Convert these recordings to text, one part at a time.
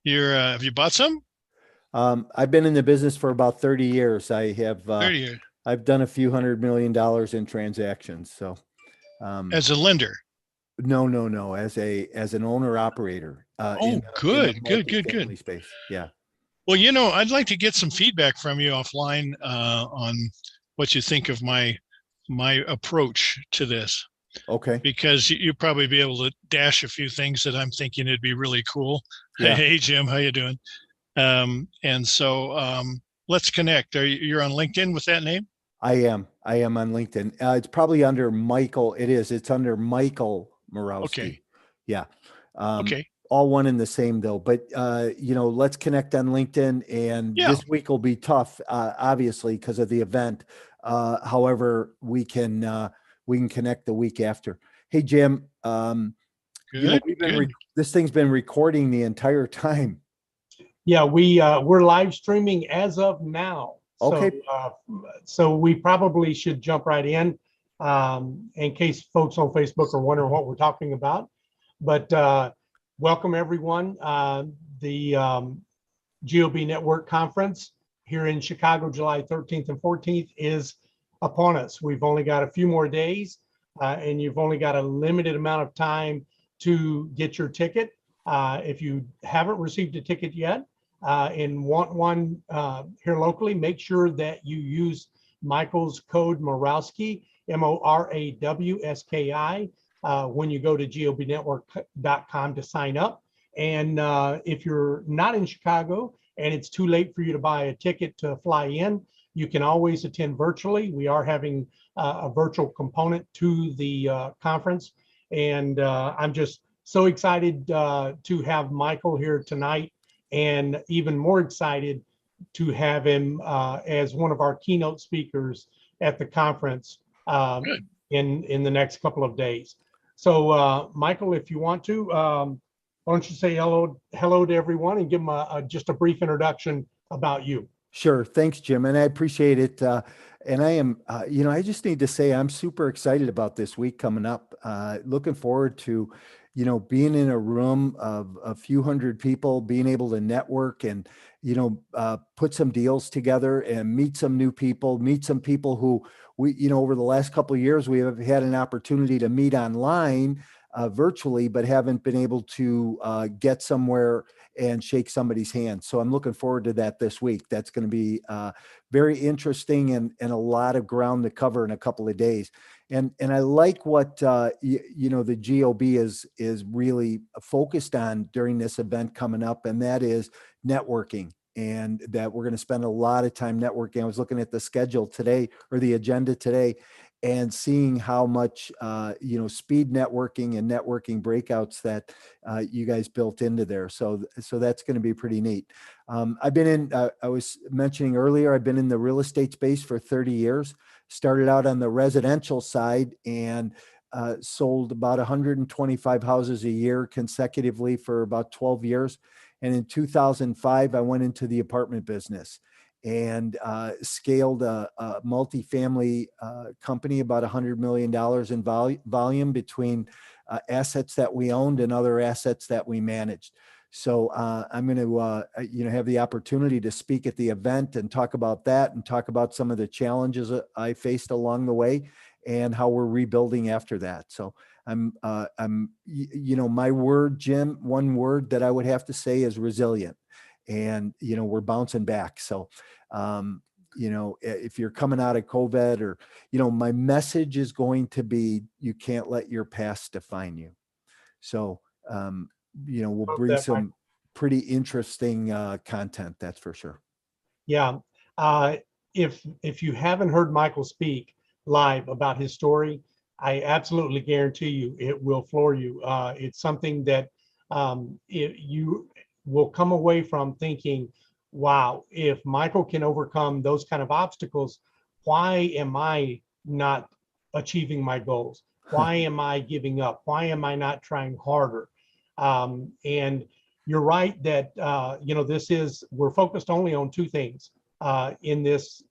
Have you bought some? I've been in the business for about 30 years. I have, 30 years I've done a few $100 million in transactions. So, um, as a lender. no, no, no, as an owner operator, Oh, in the good, good, good, good. multifamily space. Yeah. Well, I'd like to get some feedback from you offline on what you think of my approach to this, Okay. because you probably be able to dash a few things that I'm thinking it'd be really cool. Yeah, Hey, Jim, how you doing? And so let's connect. You're on LinkedIn with that name? I am. I am on LinkedIn. It's probably under Michael. It is. It's under Michael Morawski. Okay, Yeah. Um, okay, all one and the same though. But let's connect on LinkedIn. And yeah. this week will be tough, obviously, because of the event. However, we can connect the week after. Hey, Jim. Good, good. This thing's been recording the entire time. Yeah, we're live streaming as of now. Okay. So we probably should jump right in case folks on Facebook are wondering what we're talking about. But welcome everyone. The GOB Network Conference here in Chicago, July 13th and 14th is upon us. We've only got a few more days, and you've only got a limited amount of time to get your ticket. If you haven't received a ticket yet, and want one here locally, make sure that you use Michael's code Morawski, Morawski, when you go to gobnetwork.com to sign up. And if you're not in Chicago and it's too late for you to buy a ticket to fly in, you can always attend virtually. We are having a virtual component to the conference. And I'm just so excited to have Michael here tonight, and even more excited to have him as one of our keynote speakers at the conference in the next couple of days. So Michael, if you want to, why don't you say hello to everyone and give them just a brief introduction about you. Sure. Thanks, Jim. And I appreciate it. And I am, I just need to say I'm super excited about this week coming up. Looking forward to, being in a room of a few hundred people, being able to network and, put some deals together and meet some new people, meet some people who we, over the last couple of years, we have had an opportunity to meet online virtually, but haven't been able to get somewhere and shake somebody's hand. So I'm looking forward to that this week. That's going to be very interesting and a lot of ground to cover in a couple of days. And I like what the GOB is really focused on during this event coming up, and that is networking. And that we're going to spend a lot of time networking. I was looking at the schedule today, or the agenda today, and seeing how much speed networking and networking breakouts that you guys built into there. So that's going to be pretty neat. I've been in, I was mentioning earlier, I've been in the real estate space for 30 years, started out on the residential side and sold about 125 houses a year consecutively for about 12 years. And in 2005, I went into the apartment business and scaled a multifamily company, about $100 million in volume between assets that we owned and other assets that we managed. So I'm going to, have the opportunity to speak at the event and talk about that and talk about some of the challenges that I faced along the way and how we're rebuilding after that. So my word, Jim, one word that I would have to say is resilient. And, we're bouncing back. So, if you're coming out of COVID or, my message is going to be, you can't let your past define you. So, we'll bring some pretty interesting content, that's for sure. Yeah. If you haven't heard Michael speak live about his story, I absolutely guarantee you it will floor you. It's something that you will come away from thinking, wow, if Michael can overcome those kind of obstacles, why am I not achieving my goals? Why am I giving up? Why am I not trying harder? And you're right that, we're focused only on two things in this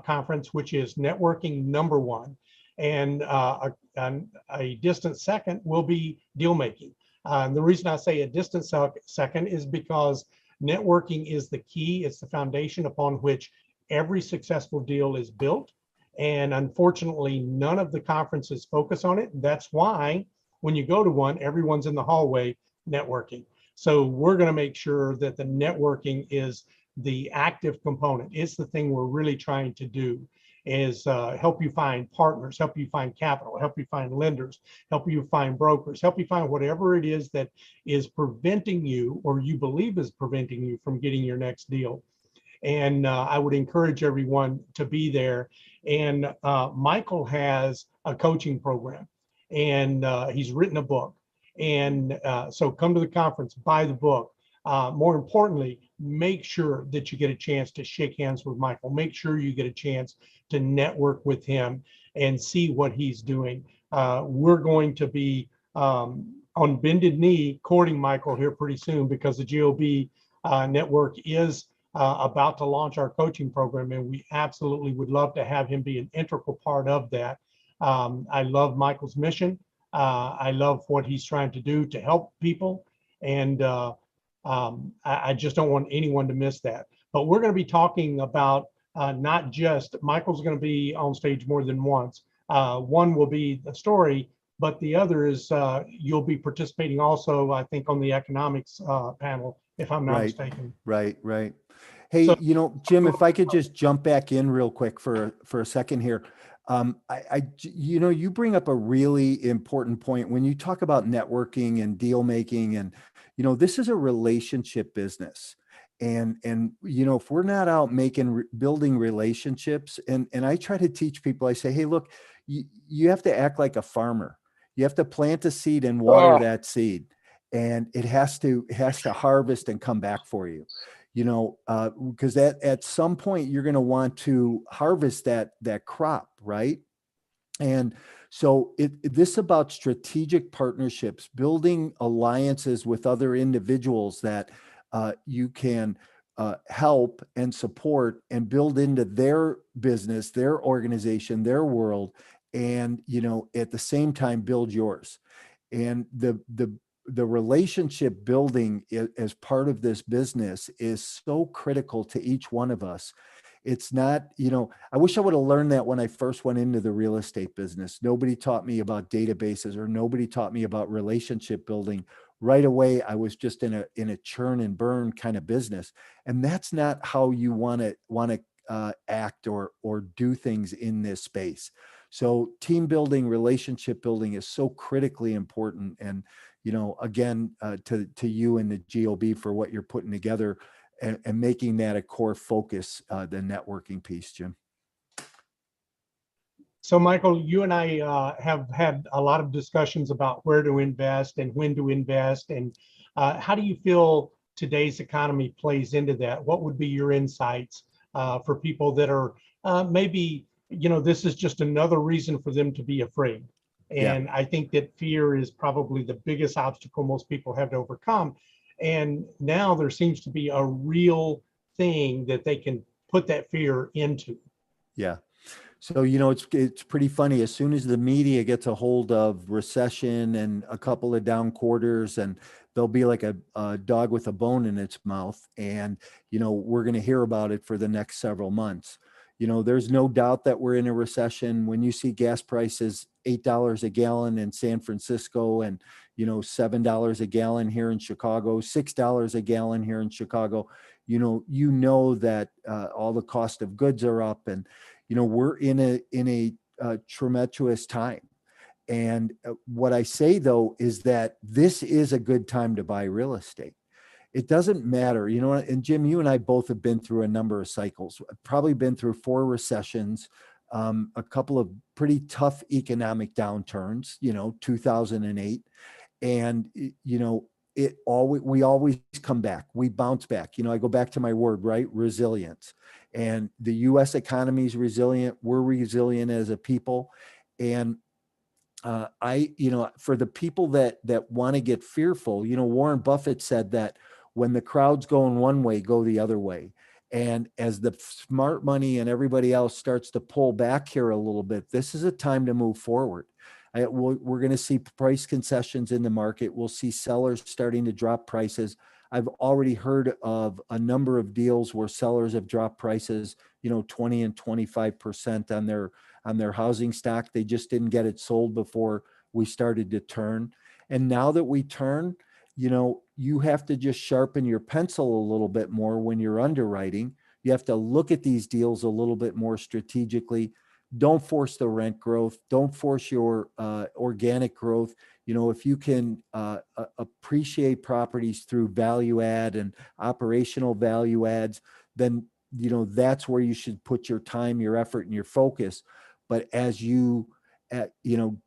conference, which is networking, number one, and a distant second will be deal making. The reason I say a distant second is because Networking is the key. It's the foundation upon which every successful deal is built. And unfortunately, none of the conferences focus on it. That's why when you go to one, everyone's in the hallway networking. So we're going to make sure that the networking is the active component. It's the thing we're really trying to do, is help you find partners, help you find capital, help you find lenders, help you find brokers, help you find whatever it is that is preventing you, or you believe is preventing you, from getting your next deal. And I would encourage everyone to be there. And Michael has a coaching program, and he's written a book. And so come to the conference, buy the book. More importantly, make sure that you get a chance to shake hands with Michael. Make sure you get a chance to network with him and see what he's doing. We're going to be on bended knee courting Michael here pretty soon, because the GOB network is about to launch our coaching program, and we absolutely would love to have him be an integral part of that. I love Michael's mission. I love what he's trying to do to help people, and I just don't want anyone to miss that. But we're going to be talking about not just, Michael's going to be on stage more than once. One will be the story, but the other is you'll be participating also, I think, on the economics panel, if I'm not mistaken. Right. Hey, So, Jim, if I could just jump back in real quick for a second here. You bring up a really important point when you talk about networking and deal making, and, this is a relationship business. And, if we're not out building relationships, and I try to teach people, I say, hey, look, you have to act like a farmer. You have to plant a seed and water that seed, and it has to harvest and come back for you. Because at some point you're going to want to harvest that crop, right? And so this about strategic partnerships, building alliances with other individuals that you can help and support and build into their business, their organization, their world, and at the same time build yours. And the relationship building as part of this business is so critical to each one of us. It's not, I wish I would have learned that when I first went into the real estate business. Nobody taught me about databases, or nobody taught me about relationship building. Right away, I was just in a churn and burn kind of business. And that's not how you want to act or do things in this space. So team building, relationship building is so critically important. And, again, to you and the GOB for what you're putting together and making that a core focus, the networking piece, Jim. So Michael, you and I have had a lot of discussions about where to invest and when to invest. And how do you feel today's economy plays into that? What would be your insights for people that are maybe, this is just another reason for them to be afraid. And I think that fear is probably the biggest obstacle most people have to overcome. And now there seems to be a real thing that they can put that fear into. Yeah. So, it's pretty funny. As soon as the media gets a hold of recession and a couple of down quarters, and they'll be like a dog with a bone in its mouth. And, we're going to hear about it for the next several months. There's no doubt that we're in a recession. When you see gas prices $8 a gallon in San Francisco, and $7 a gallon here in Chicago, $6 a gallon here in Chicago, that all the cost of goods are up, and we're in a tumultuous time. And what I say though is that this is a good time to buy real estate. It doesn't matter, and Jim, you and I both have been through a number of cycles, probably been through 4 recessions, a couple of pretty tough economic downturns, 2008. And, we always come back, we bounce back. I go back to my word, right? Resilience. And the US economy is resilient. We're resilient as a people. And for the people that want to get fearful, Warren Buffett said that when the crowd's going one way, go the other way. And as the smart money and everybody else starts to pull back here a little bit, this is a time to move forward. We're going to see price concessions in the market. We'll see sellers starting to drop prices. I've already heard of a number of deals where sellers have dropped prices, 20 and 25% on their housing stock. They just didn't get it sold before we started to turn. And now that we turn, you have to just sharpen your pencil a little bit more when you're underwriting. You have to look at these deals a little bit more strategically. Don't force the rent growth. Don't force your organic growth. If you can appreciate properties through value add and operational value adds, then, that's where you should put your time, your effort, and your focus. But as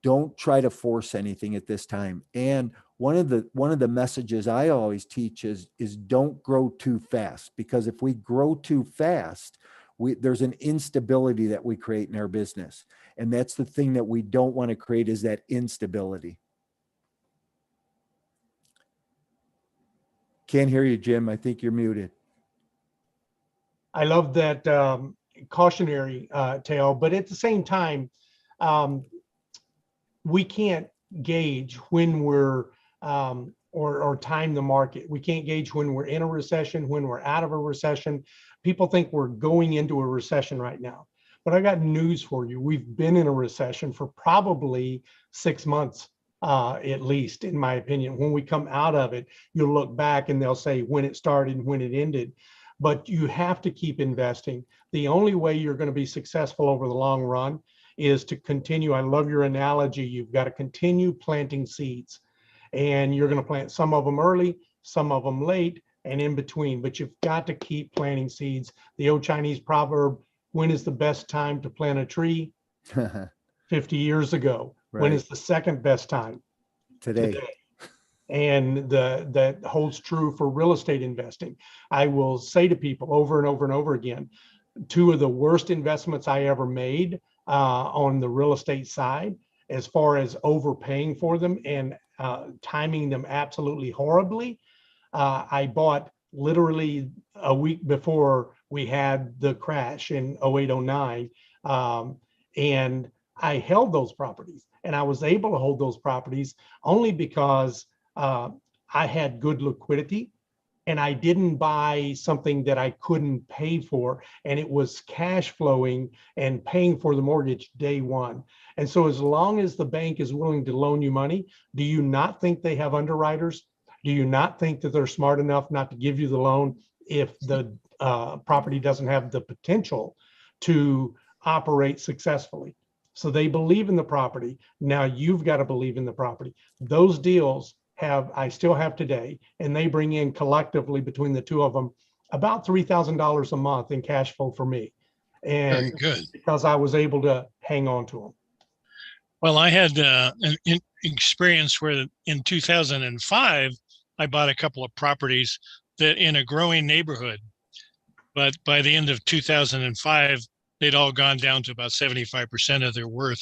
don't try to force anything at this time. And one of the messages I always teach is don't grow too fast, because if we grow too fast, there's an instability that we create in our business. And that's the thing that we don't want to create, is that instability. Can't hear you, Jim. I think you're muted. I love that cautionary tale, but at the same time, we can't gauge when we're or time the market. We can't gauge when we're in a recession, when we're out of a recession. People think we're going into a recession right now, but I got news for you. We've been in a recession for probably 6 months, at least, in my opinion. When we come out of it, you'll look back and they'll say when it started and when it ended. But you have to keep investing. The only way you're going to be successful over the long run is to continue. I love your analogy. You've got to continue planting seeds, and you're going to plant some of them early, some of them late, and in between, but you've got to keep planting seeds. The old Chinese proverb, when is the best time to plant a tree? 50 years ago. Right. When is the second best time? Today. And that holds true for real estate investing. I will say to people over and over and over again, two of the worst investments I ever made on the real estate side, as far as overpaying for them and timing them absolutely horribly. I bought literally a week before we had the crash in 08, 09. And I held those properties, and I was able to hold those properties only because I had good liquidity, and I didn't buy something that I couldn't pay for, and it was cash flowing and paying for the mortgage day one. And so as long as the bank is willing to loan you money, do you not think they have underwriters? Do you not think that they're smart enough not to give you the loan if the property doesn't have the potential to operate successfully? So they believe in the property. Now you've got to believe in the property. Those deals I still have today, and they bring in collectively between the two of them about $3,000 a month in cash flow for me. And very good, because I was able to hang on to them. Well, I had an experience where in 2005, I bought a couple of properties that in a growing neighborhood, but by the end of 2005, they'd all gone down to about 75% of their worth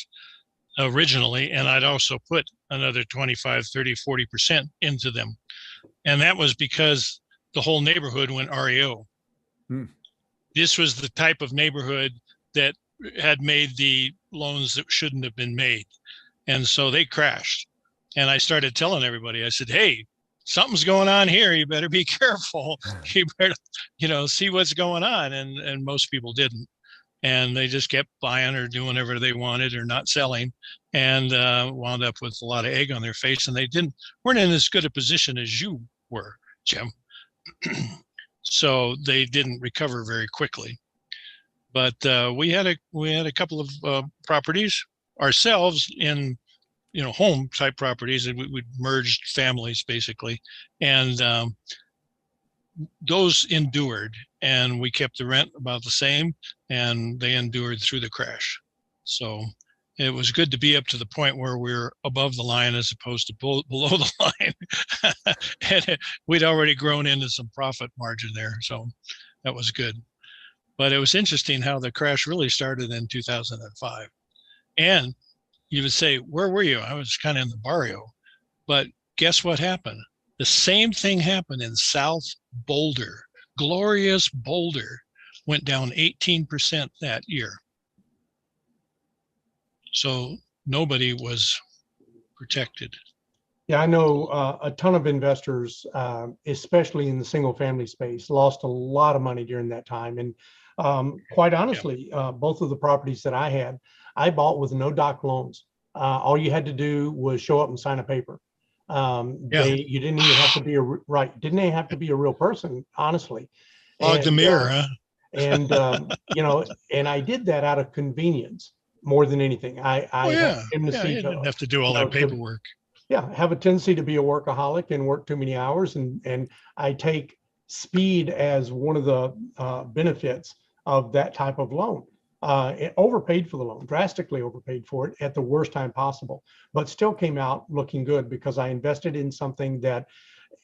originally. And I'd also put another 25, 30, 40% into them. And that was because the whole neighborhood went REO. This was the type of neighborhood that had made the loans that shouldn't have been made. And so they crashed. And I started telling everybody, I said, hey, something's going on here. You better be careful. You better, see what's going on. And most people didn't. And they just kept buying or doing whatever they wanted or not selling, and wound up with a lot of egg on their face. And they weren't in as good a position as you were, Jim. So they didn't recover very quickly. But we had a couple of properties ourselves in, home type properties, and we merged families basically, and those endured, and we kept the rent about the same, and they endured through the crash. So it was good to be up to the point where we're above the line as opposed to below the line. And we'd already grown into some profit margin there. So that was good. But it was interesting how the crash really started in 2005. And you would say, where were you? I was kind of in the barrio. But guess what happened? The same thing happened in South Boulder. Glorious Boulder went down 18% that year. So nobody was protected. Yeah, I know a ton of investors, especially in the single family space, lost a lot of money during that time. And quite honestly, both of the properties that I had, I bought with no doc loans. All you had to do was show up and sign a paper. Yeah. You didn't even have to be didn't even have to be a real person, honestly. Log the And mirror, huh? and and I did that out of convenience more than anything. I Oh had a yeah. Yeah, tendency you didn't to, have to do all you know, that to paperwork. have a tendency to be a workaholic and work too many hours, and I take speed as one of the benefits of that type of loan. It overpaid for the loan, drastically overpaid for it at the worst time possible, but still came out looking good because I invested in something that,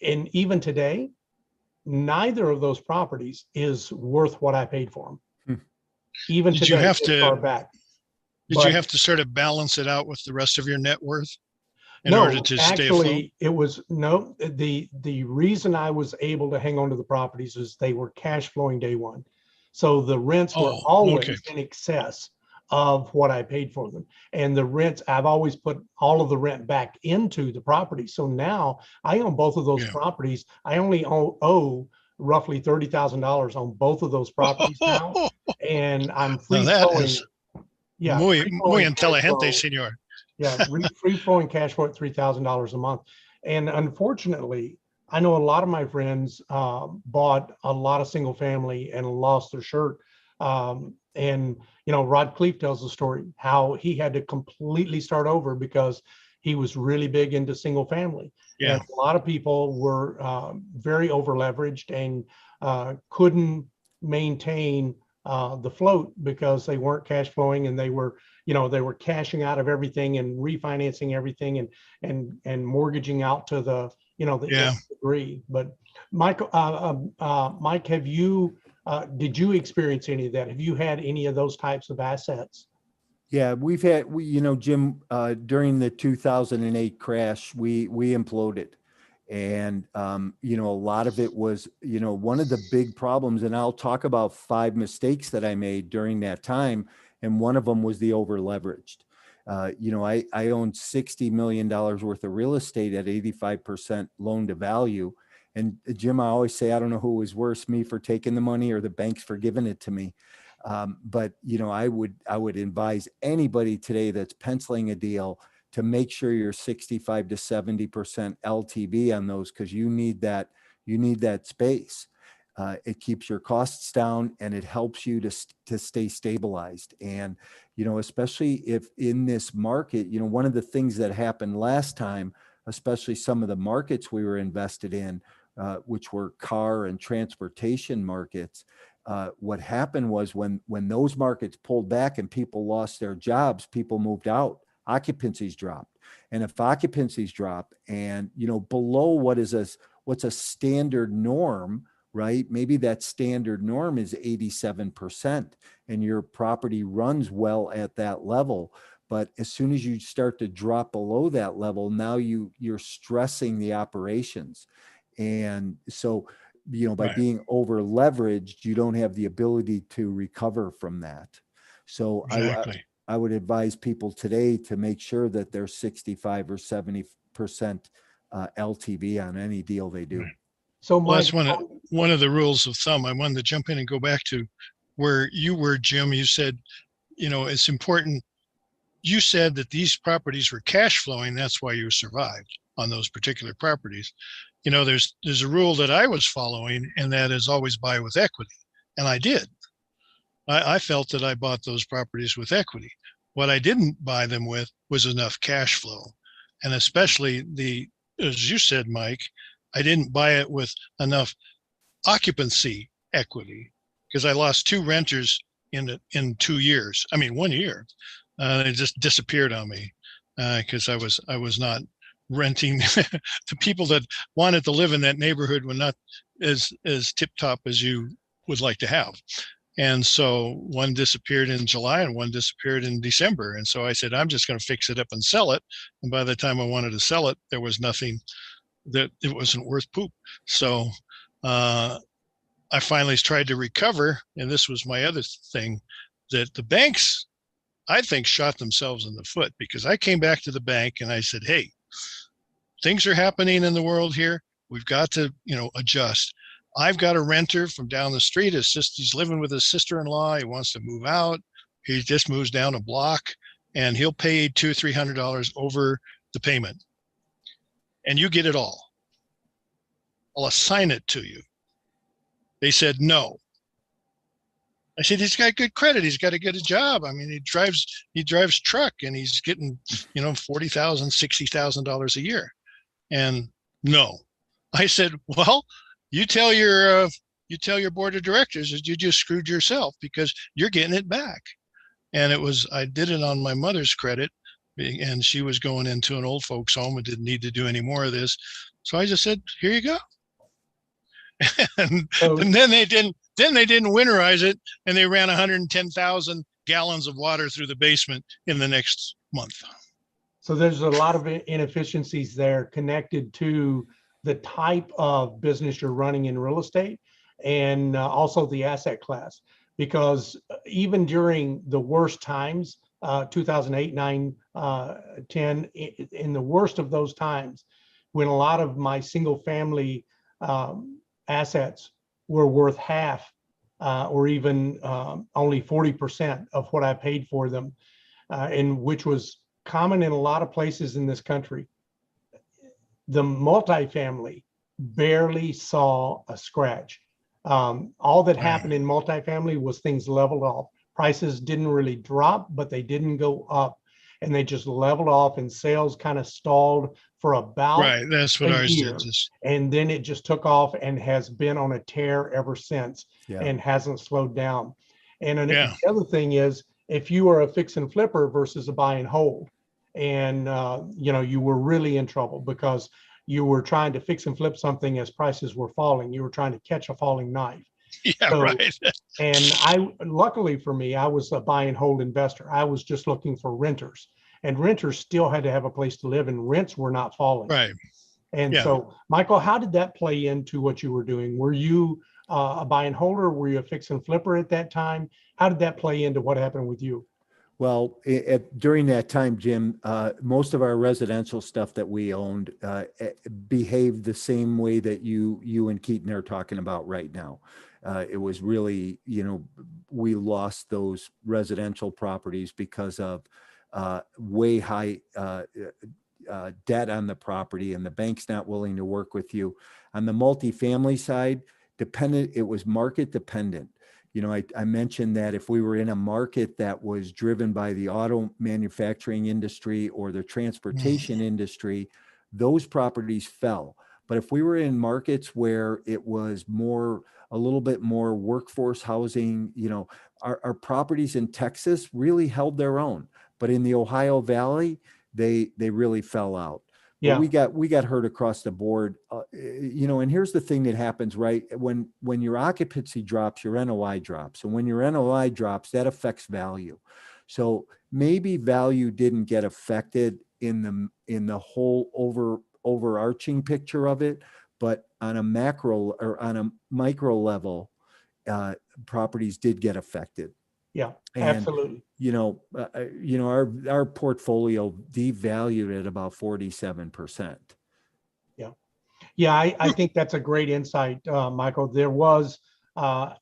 and even today, neither of those properties is worth what I paid for them, Hmm. even Did you today, have this far to, back. did you But have to sort of balance it out with the rest of your net worth in order no, to stay afloat? actually, it was no, the reason I was able to hang on to the properties is they were cash flowing day one. So the rents were Oh, okay. always in excess of what I paid for them. And the rents, I've always put all of the rent back into the property. So now I own both of those Yeah. properties. I only owe roughly $30,000 on both of those properties now. And I'm Now free that flowing. is Yeah, free muy flowing cash inteligente, flow. senor. Yeah, free flowing cash flow at $3,000 a month. And unfortunately, I know a lot of my friends bought a lot of single family and lost their shirt. And Rod Cleef tells the story how he had to completely start over because he was really big into single family. Yeah. And a lot of people were very over leveraged and couldn't maintain the float because they weren't cash flowing, and they were cashing out of everything and refinancing everything and mortgaging out to the the Yeah. nth degree. But Mike, Mike, did you experience any of that? Have you had any of those types of assets? Yeah, Jim, during the 2008 crash, we imploded. And, a lot of it was, one of the big problems, and I'll talk about 5 mistakes that I made during that time. And one of them was the over leveraged. I owned $60 million worth of real estate at 85% loan to value. And Jim, I always say, I don't know who was worse, me for taking the money or the banks for giving it to me. But I would advise anybody today that's penciling a deal to make sure you're 65 to 70% LTV on those, because you need that space. It keeps your costs down and it helps you to stay stabilized. And especially if in this market, one of the things that happened last time, especially some of the markets we were invested in, which were car and transportation markets. What happened was when those markets pulled back and people lost their jobs, people moved out, occupancies dropped. And if occupancies drop and, below what's a standard norm, right? Maybe that standard norm is 87% and your property runs well at that level. But as soon as you start to drop below that level, now you're stressing the operations. And so, by Right. being over leveraged, you don't have the ability to recover from that. So Exactly. I would advise people today to make sure that they're 65 or 70% LTV on any deal they do. Right. So Well, Mike, that's one of the rules of thumb. I wanted to jump in and go back to where you were, Jim. You said, it's important. You said that these properties were cash flowing. That's why you survived on those particular properties. There's a rule that I was following, and that is always buy with equity. And I did. I felt that I bought those properties with equity. What I didn't buy them with was enough cash flow. And especially as you said, Mike, I didn't buy it with enough occupancy equity, because I lost 2 renters in 2 years. I mean, 1 year. It just disappeared on me because I was not renting. The people that wanted to live in that neighborhood were not as tip top as you would like to have. And so one disappeared in July and one disappeared in December. And so I said, I'm just going to fix it up and sell it. And by the time I wanted to sell it, there was nothing, that it wasn't worth poop. So I finally tried to recover. And this was my other thing, that the banks, I think, shot themselves in the foot, because I came back to the bank and I said, hey, things are happening in the world here. We've got to, adjust. I've got a renter from down the street. He's living with his sister-in-law. He wants to move out. He just moves down a block, and he'll pay $200 or $300 over the payment, and you get it all. I'll assign it to you. They said no. I said, he's got good credit. He's got to get a job. I mean, he drives truck, and he's getting, $40,000, $60,000 a year. And no, I said, well, you tell your board of directors that you just screwed yourself, because you're getting it back. And I did it on my mother's credit, and she was going into an old folks home and didn't need to do any more of this. So I just said, here you go. and then they didn't winterize it, and they ran 110,000 gallons of water through the basement in the next month. So there's a lot of inefficiencies there connected to the type of business you're running in real estate, and also the asset class. Because even during the worst times, 2008, 9, 10, in the worst of those times, when a lot of my single family assets were worth half or even only 40% of what I paid for them, and which was common in a lot of places in this country, the multifamily barely saw a scratch. All that happened in multifamily was things leveled off. Prices didn't really drop, but they didn't go up, and they just leveled off, and sales kind of stalled for about That's what ours did. And then it just took off and has been on a tear ever since, and hasn't slowed down. And the other thing is, if you are a fix and flipper versus a buy and hold, and you were really in trouble because you were trying to fix and flip something as prices were falling. You were trying to catch a falling knife. And luckily for me, I was a buy and hold investor. I was just looking for renters, and renters still had to have a place to live, and rents were not falling. And so, Michael, how did that play into what you were doing? Were you a buy and holder? Were you a fix and flipper at that time? How did that play into what happened with you? Well, during that time, Jim, most of our residential stuff that we owned behaved the same way that you and Keaton are talking about right now. It was really, we lost those residential properties because of way high debt on the property, and the bank's not willing to work with you. On the multifamily side, it was market dependent. I mentioned that if we were in a market that was driven by the auto manufacturing industry or the transportation industry, those properties fell. But if we were in markets where it was a little bit more workforce housing, our properties in Texas really held their own. But in the Ohio Valley, they really fell out. Yeah, we got hurt across the board, and here's the thing that happens, right? When your occupancy drops, your NOI drops, and when your NOI drops, that affects value. So maybe value didn't get affected in the whole overarching picture of it, but on a macro or on a micro level, properties did get affected. Yeah, absolutely. Our portfolio devalued at about 47%. Yeah, I think that's a great insight, Michael. There was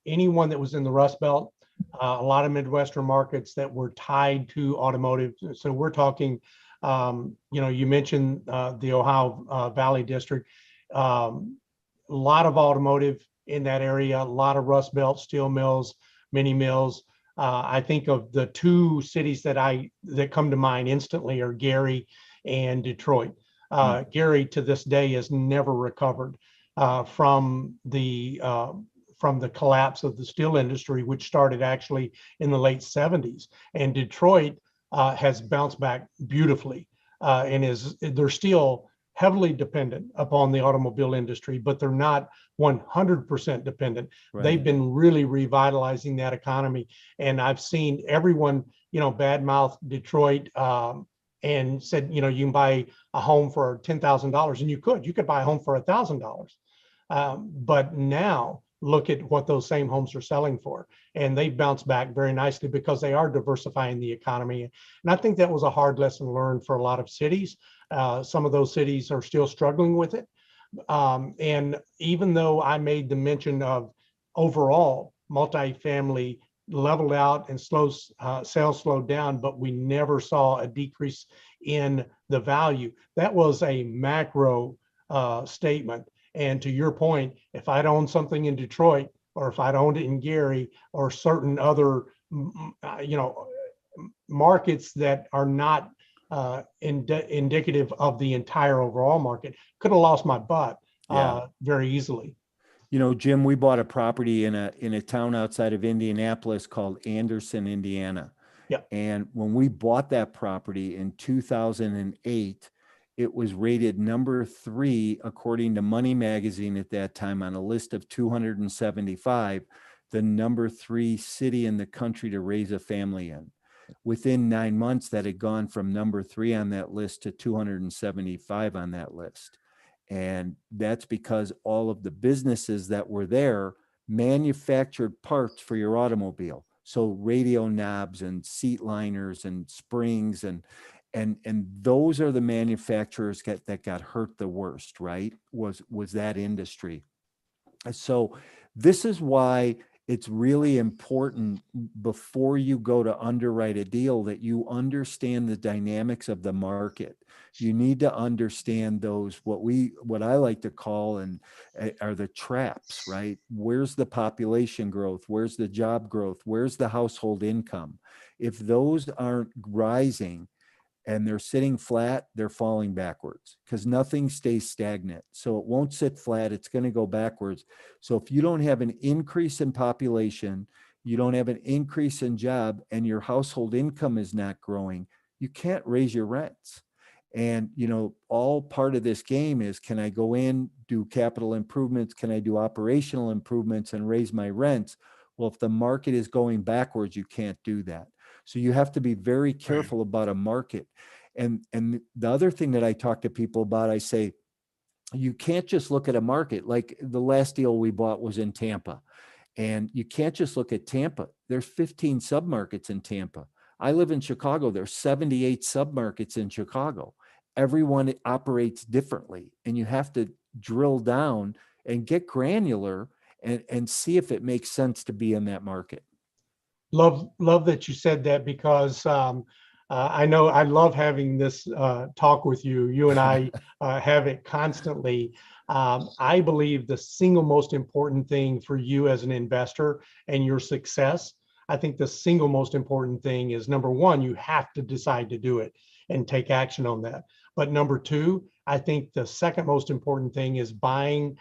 anyone that was in the Rust Belt, a lot of Midwestern markets that were tied to automotive. So we're talking, you mentioned the Ohio Valley District, a lot of automotive in that area, a lot of Rust Belt, steel mills, mini mills. I think of the two cities that come to mind instantly are Gary and Detroit. Gary to this day has never recovered from the collapse of the steel industry, which started actually in the late 70s. And Detroit has bounced back beautifully, and they're still heavily dependent upon the automobile industry, but they're not 100% dependent. Right. They've been really revitalizing that economy. And I've seen everyone, badmouth Detroit and said, you can buy a home for $10,000, and you could buy a home for $1,000. But now look at what those same homes are selling for. And they've bounced back very nicely because they are diversifying the economy. And I think that was a hard lesson learned for a lot of cities. Some of those cities are still struggling with it. And even though I made the mention of overall multifamily leveled out and sales slowed down, but we never saw a decrease in the value. That was a macro statement. And to your point, if I'd owned something in Detroit, or if I'd owned it in Gary, or certain other, markets that are not indicative of the entire overall market, could have lost my butt very easily. You know, Jim, we bought a property in a town outside of Indianapolis called Anderson, Indiana. Yeah. And when we bought that property in 2008, it was rated number 3, according to Money Magazine at that time, on a list of 275, the number 3 city in the country to raise a family in. Within 9 months, that had gone from number 3 on that list to 275 on that list. And that's because all of the businesses that were there manufactured parts for your automobile. So radio knobs and seat liners and springs and those are the manufacturers that got hurt the worst, right? Was that industry. So this is why it's really important before you go to underwrite a deal that you understand the dynamics of the market. You need to understand those, what I like to call are the traps, right? Where's the population growth? Where's the job growth? Where's the household income? If those aren't rising, and they're sitting flat, they're falling backwards because nothing stays stagnant. So it won't sit flat, it's going to go backwards. So if you don't have an increase in population, you don't have an increase in job, and your household income is not growing, you can't raise your rents. And, all part of this game is, can I go in, do capital improvements? Can I do operational improvements and raise my rents? Well, if the market is going backwards, you can't do that. So you have to be very careful about a market. And the other thing that I talk to people about, I say, you can't just look at a market. Like the last deal we bought was in Tampa, and you can't just look at Tampa. There's 15 submarkets in Tampa. I live in Chicago. There's 78 submarkets in Chicago. Everyone operates differently, and you have to drill down and get granular and see if it makes sense to be in that market. Love that you said that, because I know I love having this talk with you. You and I have it constantly. I believe the single most important thing for you as an investor and your success, I think the single most important thing is, number one, you have to decide to do it and take action on that. But number two, I think the second most important thing is buying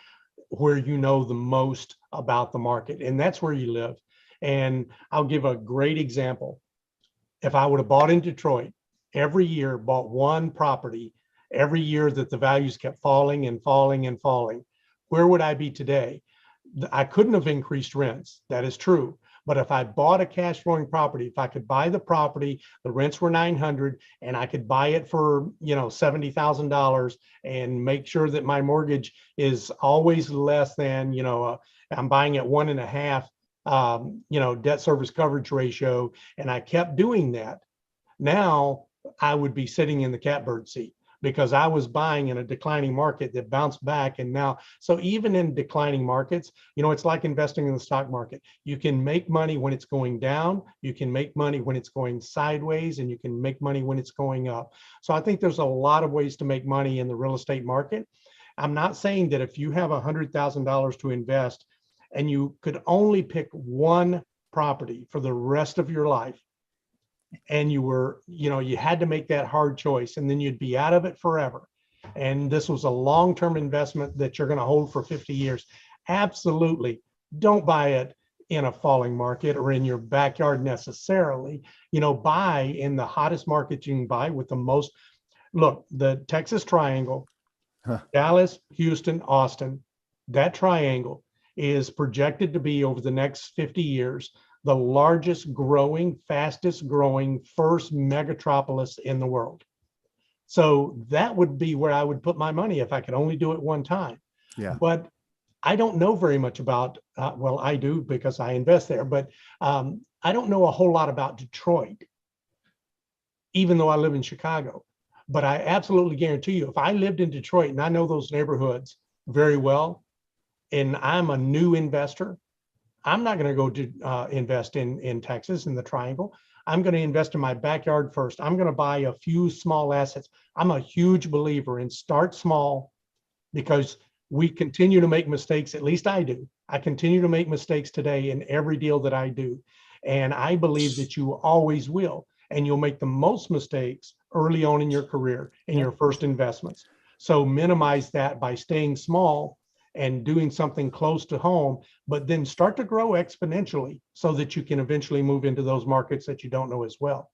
where you know the most about the market, and that's where you live. And I'll give a great example. If I would have bought in Detroit, every year bought one property, every year that the values kept falling and falling and falling, where would I be today? I couldn't have increased rents. That is true. But if I bought a cash flowing property, if I could buy the property, the rents were $900, and I could buy it for, $70,000 and make sure that my mortgage is always less than, I'm buying at 1.5, debt service coverage ratio, and I kept doing that, now I would be sitting in the catbird seat, because I was buying in a declining market that bounced back. And now, so even in declining markets, it's like investing in the stock market. You can make money when it's going down, you can make money when it's going sideways, and you can make money when it's going up. So I think there's a lot of ways to make money in the real estate market. I'm not saying that if you have $100,000 to invest and you could only pick one property for the rest of your life, and you had to make that hard choice, and then you'd be out of it forever, and this was a long-term investment that you're going to hold for 50 years, absolutely don't buy it in a falling market or in your backyard necessarily. Buy in the hottest market you can buy with the most. Look, the Texas Triangle, Dallas, Houston, Austin, that triangle is projected to be, over the next 50 years, the largest growing, fastest growing first megatropolis in the world. So that would be where I would put my money if I could only do it one time. Yeah. But I don't know very much about, well, I do because I invest there, but I don't know a whole lot about Detroit, even though I live in Chicago. But I absolutely guarantee you, if I lived in Detroit and I know those neighborhoods very well, and I'm a new investor, I'm not going to go to invest in Texas in the Triangle. I'm going to invest in my backyard first. I'm going to buy a few small assets. I'm a huge believer in start small, because we continue to make mistakes. At least I do. I continue to make mistakes today in every deal that I do. And I believe that you always will. And you'll make the most mistakes early on in your career, in your first investments. So minimize that by staying small and doing something close to home, but then start to grow exponentially so that you can eventually move into those markets that you don't know as well.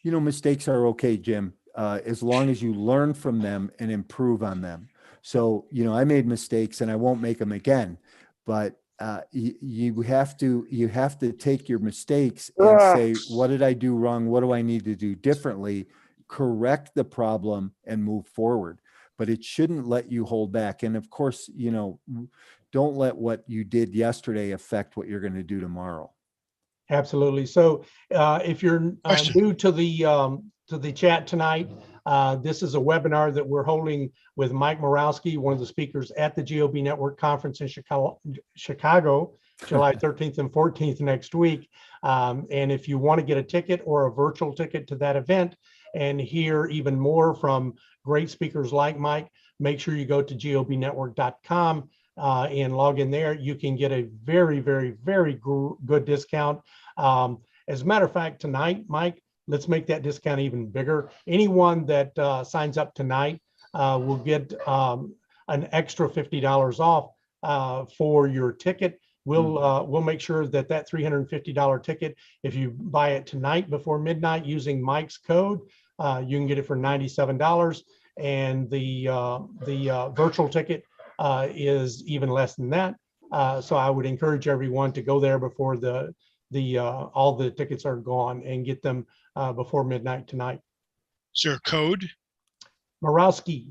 You know, mistakes are okay, Jim, as long as you learn from them and improve on them. So, you know, I made mistakes and I won't make them again, but you have to take your mistakes and say, what did I do wrong? What do I need to do differently? Correct the problem and move forward. But it shouldn't let you hold back. And of course, you know, don't let what you did yesterday affect what you're going to do tomorrow. Absolutely. So if you're new to the chat tonight, this is a webinar that we're holding with Mike Morawski, one of the speakers at the GOB Network Conference in Chicago, July 13th and 14th next week. And if you want to get a ticket or a virtual ticket to that event and hear even more from great speakers like Mike, make sure you go to gobnetwork.com and log in there. You can get a very, very, very good discount. As a matter of fact, tonight, Mike, let's make that discount even bigger. Anyone that signs up tonight will get an extra $50 off for your ticket. We'll make sure that $350 ticket, if you buy it tonight before midnight using Mike's code, you can get it for $97. And the virtual ticket is even less than that. So I would encourage everyone to go there before all the tickets are gone and get them before midnight tonight. Is there a code? Morawski.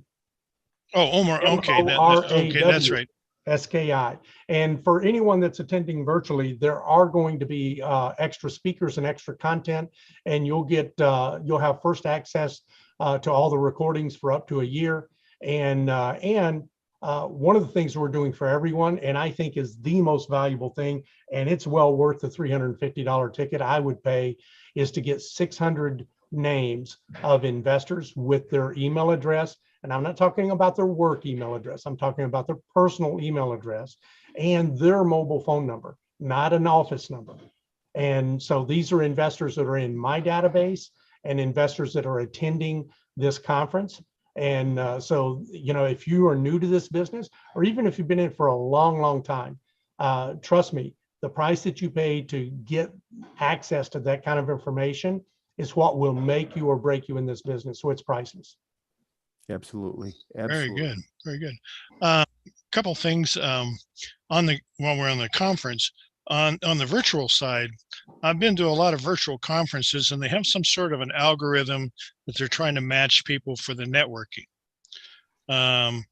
Oh, Omar. Okay, okay, that's right. SKI. And for anyone that's attending virtually, there are going to be extra speakers and extra content, and you'll have first access to all the recordings for up to a year. And one of the things we're doing for everyone, and I think is the most valuable thing, and it's well worth the $350 ticket I would pay, is to get 600 names of investors with their email address. And I'm not talking about their work email address. I'm talking about their personal email address and their mobile phone number, not an office number. And so these are investors that are in my database and investors that are attending this conference. And so, you know, if you are new to this business, or even if you've been in it for a long, long time, trust me, the price that you pay to get access to that kind of information is what will make you or break you in this business. So it's priceless. Absolutely. Very good. Very good. Couple things while we're on the conference, on the virtual side, I've been to a lot of virtual conferences, and they have some sort of an algorithm that they're trying to match people for the networking. Have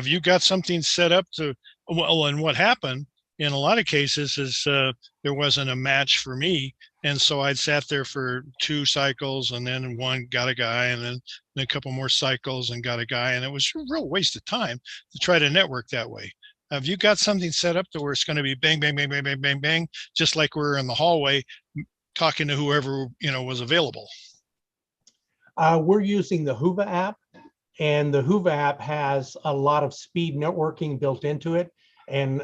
you got something set up to, well, and what happened in a lot of cases is there wasn't a match for me. And so I'd sat there for 2 cycles, and then one got a guy, and then a couple more cycles and got a guy. And it was a real waste of time to try to network that way. Have you got something set up to where it's going to be bang, bang, bang, bang, bang, bang, bang, just like we're in the hallway talking to whoever, you know, was available? We're using the Whova app, and the Whova app has a lot of speed networking built into it. And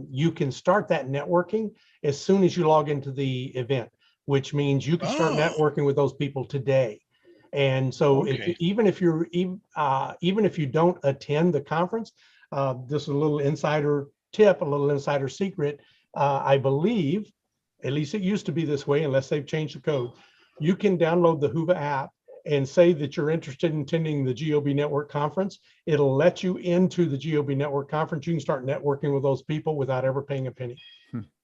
you can start that networking as soon as you log into the event, which means you can start networking with those people today. And so even if you don't attend the conference, this is a little insider tip, a little insider secret. I believe, at least it used to be this way, unless they've changed the code, you can download the Whova app and say that you're interested in attending the GOB Network Conference. It'll let you into the GOB Network Conference. You can start networking with those people without ever paying a penny.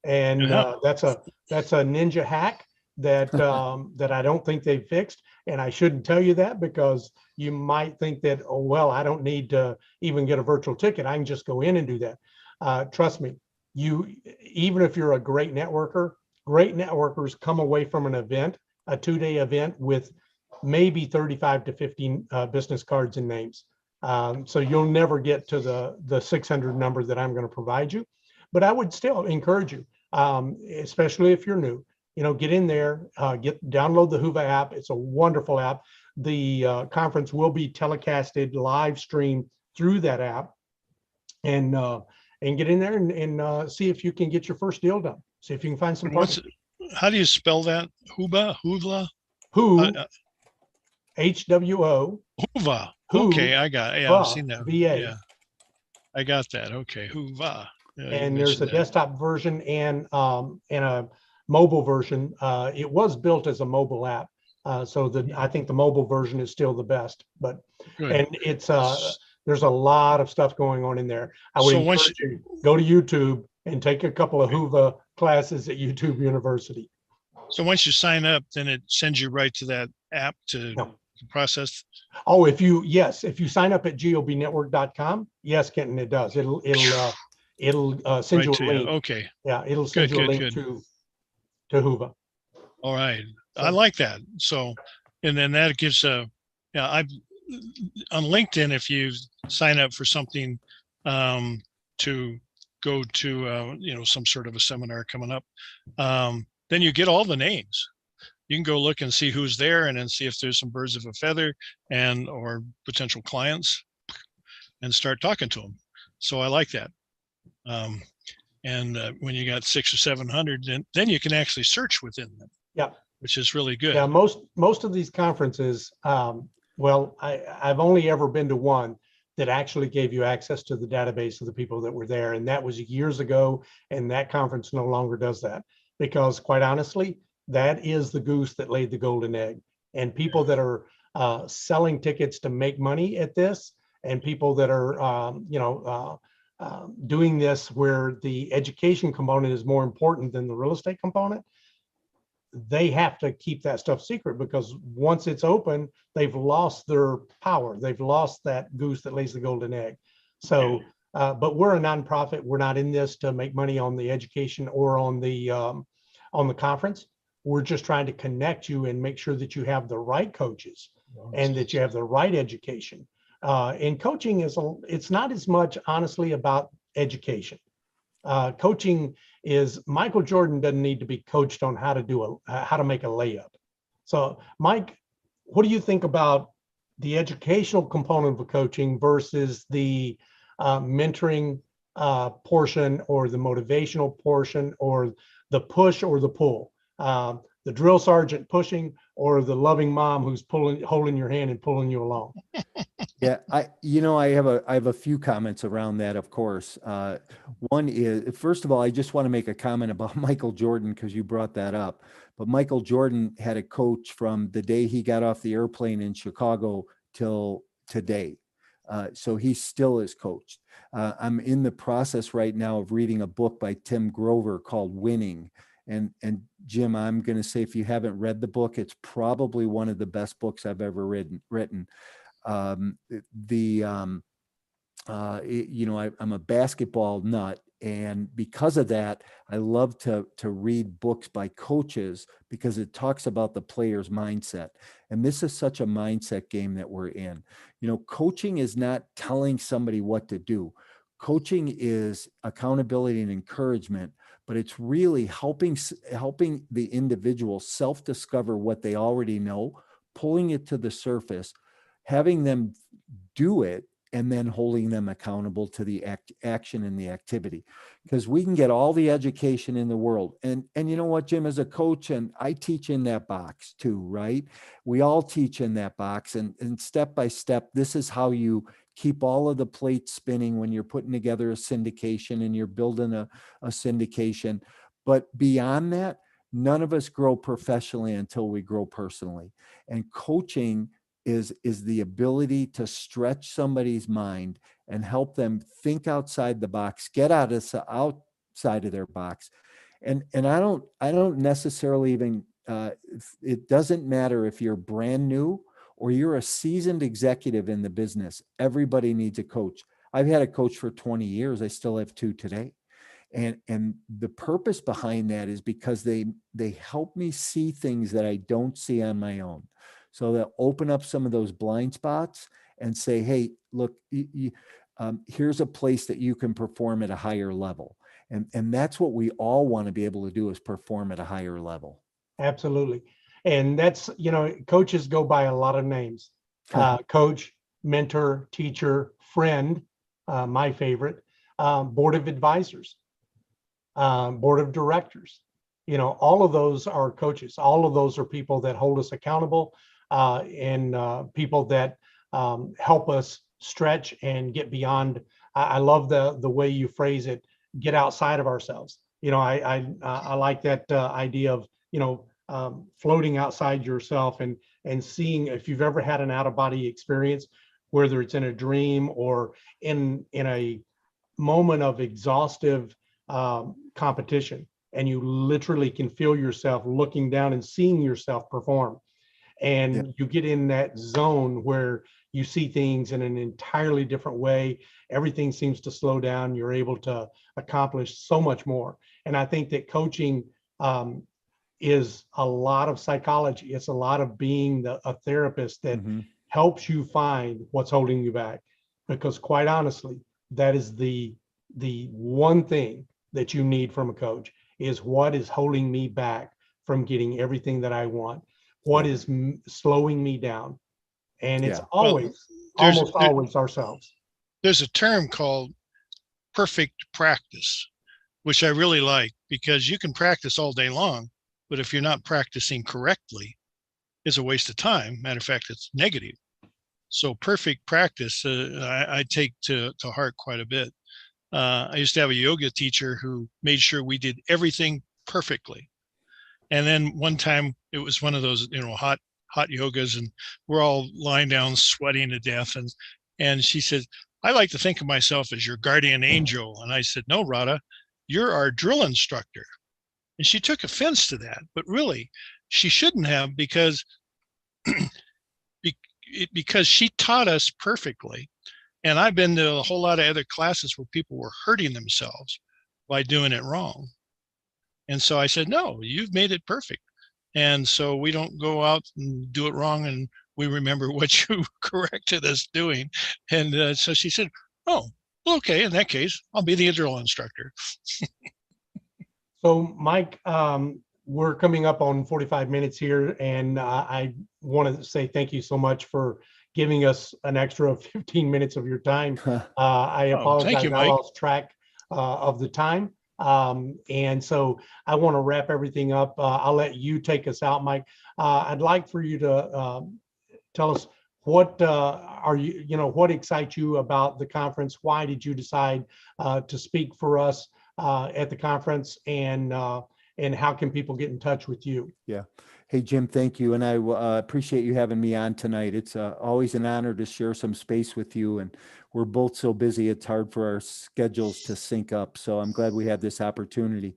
And that's a ninja hack that that I don't think they've fixed. And I shouldn't tell you that because you might think that, oh, well, I don't need to even get a virtual ticket. I can just go in and do that. Trust me, even if you're a great networkers come away from an event, a 2-day event, with maybe 35 to 15 business cards and names. So you'll never get to the 600 number that I'm going to provide you. But I would still encourage you, especially if you're new, get in there, download the Whova app. It's a wonderful app. The conference will be telecasted live stream through that app, and get in there and see if you can get your first deal done. See if you can find some partners. How do you spell that? Hoova? HWO. Hoova. Okay, I got it. Yeah, I've seen that. VA. Yeah, I got that. Okay, Hoova. Yeah, And there's a desktop version and a mobile version. It was built as a mobile app, so I think the mobile version is still the best. But and it's there's a lot of stuff going on in there. I would encourage you go to YouTube and take a couple of Whova classes at YouTube University. So once you sign up, then it sends you right to that app to process. Oh, if you sign up at gobnetwork.com, yes, Kenton, it does. It'll send you a link. Okay. Yeah, it'll send you a link to Whova. All right. I like that. So, and then that gives on LinkedIn, if you sign up for something to go to some sort of a seminar coming up, then you get all the names. You can go look and see who's there, and then see if there's some birds of a feather or potential clients, and start talking to them. So I like that. And when you got 600 or 700, then you can actually search within them. Yeah, which is really good. Yeah, most of these conferences, I've only ever been to one that actually gave you access to the database of the people that were there, and that was years ago. And that conference no longer does that, because quite honestly, that is the goose that laid the golden egg. And people that are selling tickets to make money at this, and people that are doing this where the education component is more important than the real estate component, they have to keep that stuff secret, because once it's open, they've lost their power. They've lost that goose that lays the golden egg. So, but we're a nonprofit. We're not in this to make money on the education or on the conference. We're just trying to connect you and make sure that you have the right coaches and that you have the right education. And coaching it's not as much, honestly, about education. Coaching is, Michael Jordan doesn't need to be coached on how to make a layup. So, Mike, what do you think about the educational component of coaching versus the mentoring portion, or the motivational portion, or the push or the pull? The drill sergeant pushing, or the loving mom who's holding your hand and pulling you along? Yeah, I have a few comments around that, of course. One is, first of all, I just want to make a comment about Michael Jordan, because you brought that up. But Michael Jordan had a coach from the day he got off the airplane in Chicago till today. So he still is coached. I'm in the process right now of reading a book by Tim Grover called Winning. And Jim, I'm going to say, if you haven't read the book, it's probably one of the best books I've ever written. I'm a basketball nut, and because of that, I love to read books by coaches, because it talks about the player's mindset. And this is such a mindset game that we're in. Coaching is not telling somebody what to do. Coaching is accountability and encouragement, but it's really helping the individual self-discover what they already know, pulling it to the surface, having them do it, and then holding them accountable to the action and the activity. Because we can get all the education in the world. And you know what, Jim, as a coach, and I teach in that box too, right? We all teach in that box. And step by step, this is how you keep all of the plates spinning when you're putting together a syndication and you're building a syndication. But beyond that, none of us grow professionally until we grow personally. And coaching is the ability to stretch somebody's mind and help them outside the box, outside of their box. And I don't necessarily even it doesn't matter if you're brand new or you're a seasoned executive in the business. Everybody needs a coach. I've had a coach for 20 years. I still have two today. And the purpose behind that is because they help me see things that I don't see on my own. So they'll open up some of those blind spots and say, hey, look, here's a place that you can perform at a higher level. And that's what we all want to be able to do, is perform at a higher level. Absolutely. And that's, coaches go by a lot of names. Coach, mentor, teacher, friend, my favorite, board of advisors, board of directors. All of those are coaches. All of those are people that hold us accountable, and people that help us stretch and get beyond. I love the way you phrase it, get outside of ourselves. I like that idea of, floating outside yourself and seeing, if you've ever had an out of body experience, whether it's in a dream or in a moment of exhaustive competition, and you literally can feel yourself looking down and seeing yourself perform. And you get in that zone where you see things in an entirely different way. Everything seems to slow down. You're able to accomplish so much more. And I think that coaching is a lot of psychology. It's a lot of being a therapist that helps you find what's holding you back. Because quite honestly, that is the one thing that you need from a coach, is what is holding me back from getting everything that I want. What is slowing me down? And it's almost always ourselves. There's a term called perfect practice, which I really like, because you can practice all day long, but if you're not practicing correctly, it's a waste of time. Matter of fact, it's negative. So perfect practice, I take to heart quite a bit. I used to have a yoga teacher who made sure we did everything perfectly. And then one time it was one of those, hot yogas, and we're all lying down sweating to death. And she said, I like to think of myself as your guardian angel. And I said, no, Radha, you're our drill instructor. And she took offense to that, but really she shouldn't have, because she taught us perfectly. And I've been to a whole lot of other classes where people were hurting themselves by doing it wrong. And so I said, no, you've made it perfect. And so we don't go out and do it wrong, and we remember what you corrected us doing. And so she said, oh, okay, in that case, I'll be the drill instructor. So Mike, we're coming up on 45 minutes here, and I want to say thank you so much for giving us an extra 15 minutes of your time. I apologize, thank you, Mike. I lost track of the time. And so I want to wrap everything up. I'll let you take us out, Mike. I'd like for you to tell us what what excites you about the conference? Why did you decide to speak for us at the conference, and how can people get in touch with you? Yeah. Hey, Jim, thank you. And I appreciate you having me on tonight. It's always an honor to share some space with you. And we're both so busy, it's hard for our schedules to sync up. So I'm glad we have this opportunity.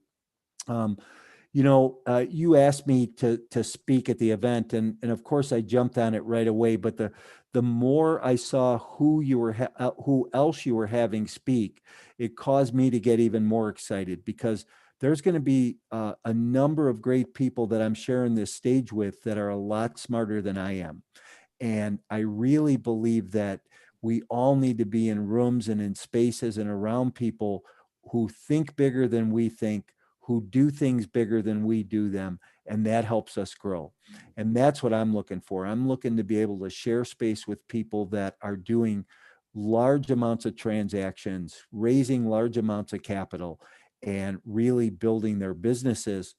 You asked me to speak at the event, and of course I jumped on it right away. But the more I saw who else you were having speak, it caused me to get even more excited, because there's going to be a number of great people that I'm sharing this stage with that are a lot smarter than I am. And I really believe that we all need to be in rooms and in spaces and around people who think bigger than we think, who do things bigger than we do them. And that helps us grow. And that's what I'm looking for. I'm looking to be able to share space with people that are doing large amounts of transactions, raising large amounts of capital, and really building their businesses.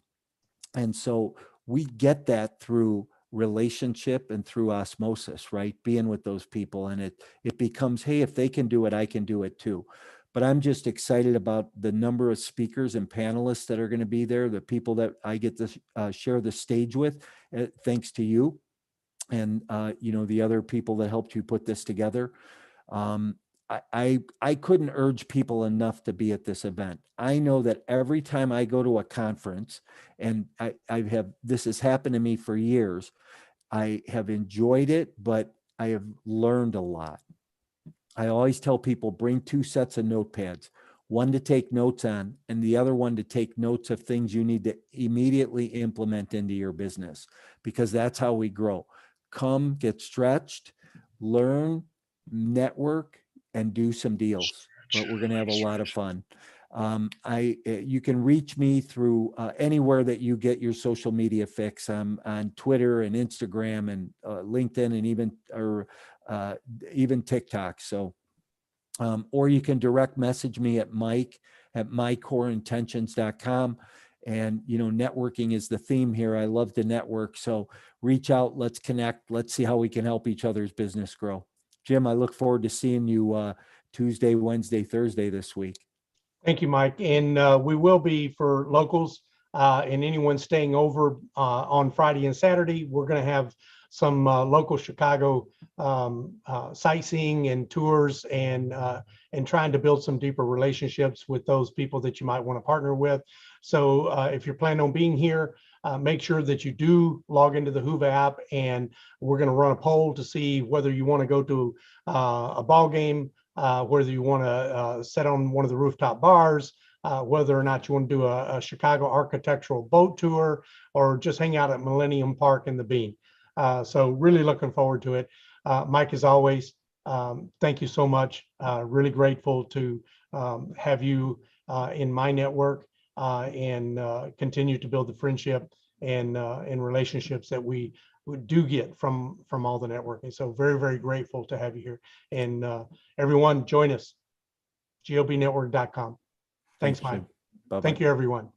And so we get that through relationship and through osmosis, right? Being with those people. And it becomes, hey, if they can do it, I can do it too. But I'm just excited about the number of speakers and panelists that are going to be there, the people that I get to share the stage with, thanks to you and, the other people that helped you put this together. I couldn't urge people enough to be at this event. I know that every time I go to a conference, and I have, this has happened to me for years, I have enjoyed it, but I have learned a lot. I always tell people, bring 2 sets of notepads, one to take notes on and the other one to take notes of things you need to immediately implement into your business, because that's how we grow. Come get stretched, learn, network, and do some deals. But we're going to have a lot of fun. You can reach me through anywhere that you get your social media fix. I'm on Twitter and Instagram and LinkedIn and even TikTok. So, or you can direct message me at mike@mycoreintentions.com. And, networking is the theme here. I love to network. So reach out, let's connect. Let's see how we can help each other's business grow. Jim, I look forward to seeing you Tuesday, Wednesday, Thursday this week. Thank you, Mike. And we will be, for locals and anyone staying over on Friday and Saturday, we're going to have some local Chicago sightseeing and tours, and trying to build some deeper relationships with those people that you might want to partner with. So if you're planning on being here, make sure that you do log into the Whova app, and we're going to run a poll to see whether you want to go to a ball game, whether you want to sit on one of the rooftop bars, whether or not you want to do a Chicago architectural boat tour, or just hang out at Millennium Park in the Bean. So really looking forward to it. Mike, as always, thank you so much. Really grateful to have you in my network, and continue to build the friendship and relationships that we do get from all the networking. So very, very grateful to have you here. And everyone, join us, gobnetwork.com. Thanks, Mike. Bye-bye. Thank you, everyone.